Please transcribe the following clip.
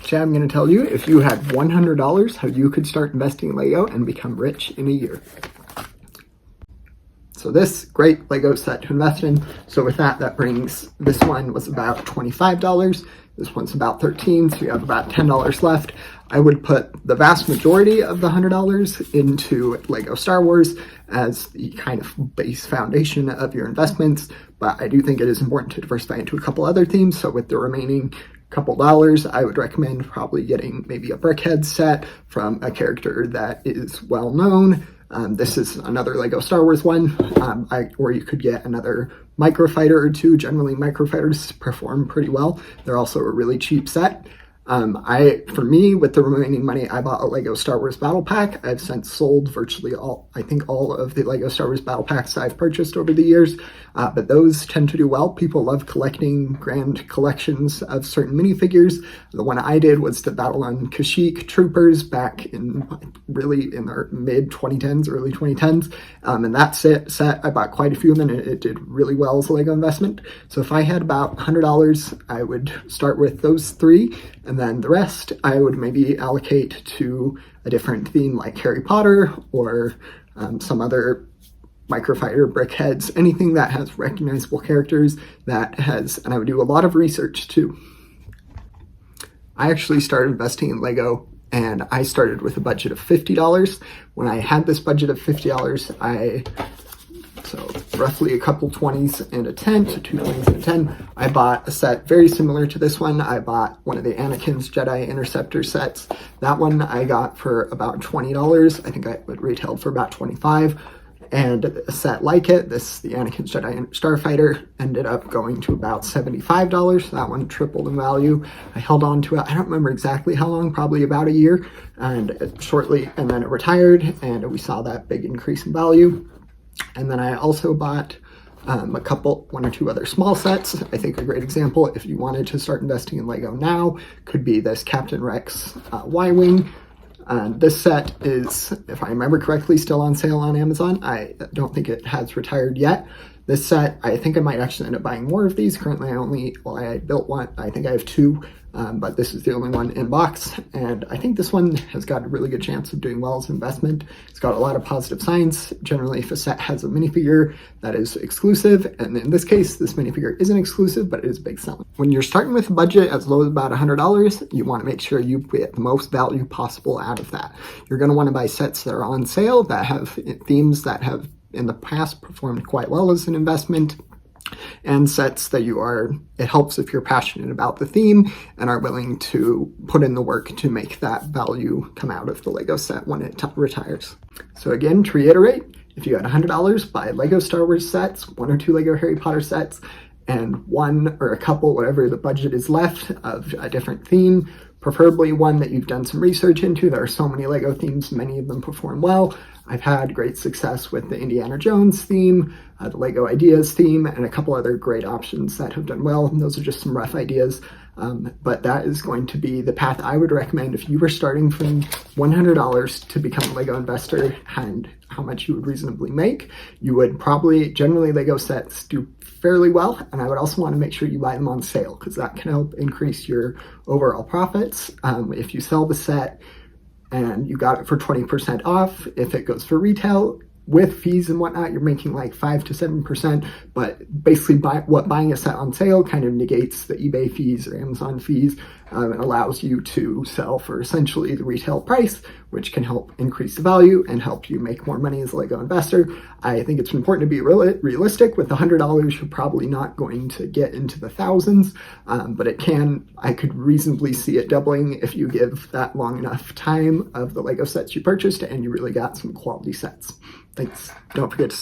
Today I'm going to tell you, if you had $100, how you could start investing in Lego and become rich in a year. So this great Lego set to invest in. So with that brings, this one was about $25. This one's about $13, so you have about $10 left. I would put the vast majority of the $100 into Lego Star Wars as the kind of base foundation of your investments, but I do think it is important to diversify into a couple other themes. So with the remaining couple dollars, I would recommend probably getting maybe a Brickhead set from a character that is well known. This is another Lego Star Wars one, or you could get another Microfighter or two. Generally, Microfighters perform pretty well. They're also a really cheap set. For me, with the remaining money, I bought a Lego Star Wars Battle Pack. I've since sold virtually all of the Lego Star Wars Battle Packs I've purchased over the years, but those tend to do well. People love collecting grand collections of certain minifigures. The one I did was the Battle on Kashyyyk Troopers back in the mid 2010s, early 2010s, and that set, I bought quite a few of them, and it did really well as a Lego investment. So if I had about $100, I would start with those three, and then the rest I would maybe allocate to a different theme like Harry Potter or some other Microfighter, Brickheads, anything that has recognizable characters and I would do a lot of research too. I actually started investing in Lego and I started with a budget of $50. When I had this budget of $50, so roughly a couple 20s and a 10, so 2 20s and a 10. I bought a set very similar to this one. I bought one of the Anakin's Jedi Interceptor sets. That one I got for about $20. I think it retailed for about $25. And a set like it, the Anakin's Jedi Starfighter, ended up going to about $75. So that one tripled in value. I held on to it. I don't remember exactly how long, probably about a year. And then it retired, and we saw that big increase in value. And then I also bought one or two other small sets. I think a great example, if you wanted to start investing in Lego now, could be this Captain Rex Y-Wing. This set is, if I remember correctly, still on sale on Amazon. I don't think it has retired yet. This set, I think I might actually end up buying more of these. Currently, I built one. I think I have two, but this is the only one in box. And I think this one has got a really good chance of doing well as an investment. It's got a lot of positive signs. Generally, if a set has a minifigure that is exclusive, and in this case, this minifigure isn't exclusive, but it is big selling. When you're starting with a budget as low as about $100, you want to make sure you get the most value possible out of that. You're going to want to buy sets that are on sale, that have themes that have in the past performed quite well as an investment, and sets that it helps if you're passionate about the theme and are willing to put in the work to make that value come out of the Lego set when it retires. So again, to reiterate, if you had $100, buy Lego Star Wars sets, 1 or 2 Lego Harry Potter sets, and one or a couple, whatever the budget is left, of a different theme, preferably one that you've done some research into. There are so many Lego themes, many of them perform well. I've had great success with the Indiana Jones theme, the Lego Ideas theme, and a couple other great options that have done well. And those are just some rough ideas, but that is going to be the path I would recommend if you were starting from $100 to become a Lego investor and how much you would reasonably make. You would probably, generally Lego sets do fairly well, and I would also want to make sure you buy them on sale because that can help increase your overall profits. If you sell the set and you got it for 20% off, if it goes for retail, with fees and whatnot, you're making like 5 to 7%, but basically buying a set on sale kind of negates the eBay fees or Amazon fees, and allows you to sell for essentially the retail price, which can help increase the value and help you make more money as a Lego investor. I think it's important to be realistic. With $100, you're probably not going to get into the thousands, but I could reasonably see it doubling if you give that long enough time of the Lego sets you purchased and you really got some quality sets. Thanks. Don't forget to